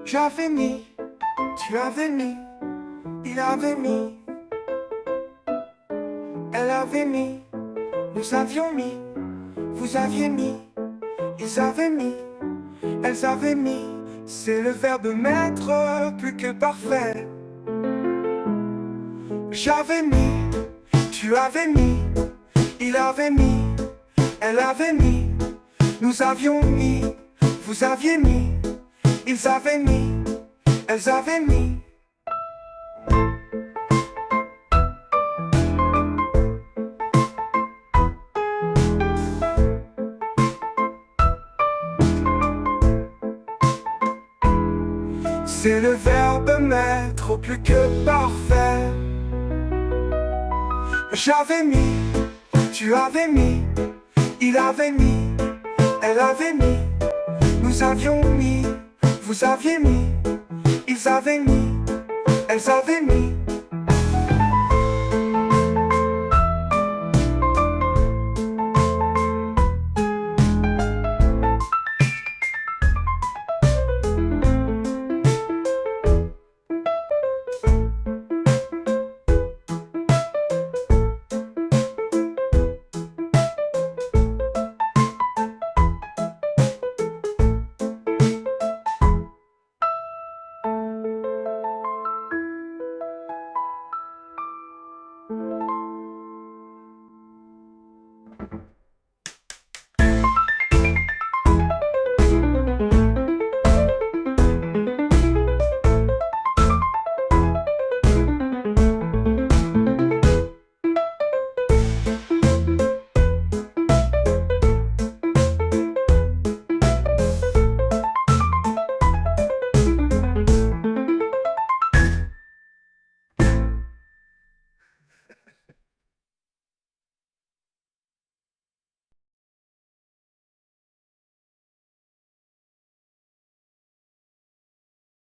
J'avais mis, tu avais mis, il avait mis, elle avait mis, nous avions mis, vous aviez mis, ils avaient mis, elles avaient mis. C'est le verbe mettre plus que parfait. J'avais mis, tu avais mis, il avait mis, elle avait mis, nous avions mis, vous aviez mis, ils avaient mis, elles avaient mis. C'est le verbe mettre au plus que parfait. J'avais mis, tu avais mis, il avait mis, elle avait mis, nous avions mis, vous aviez mis, ils avaient mis, elles avaient mis.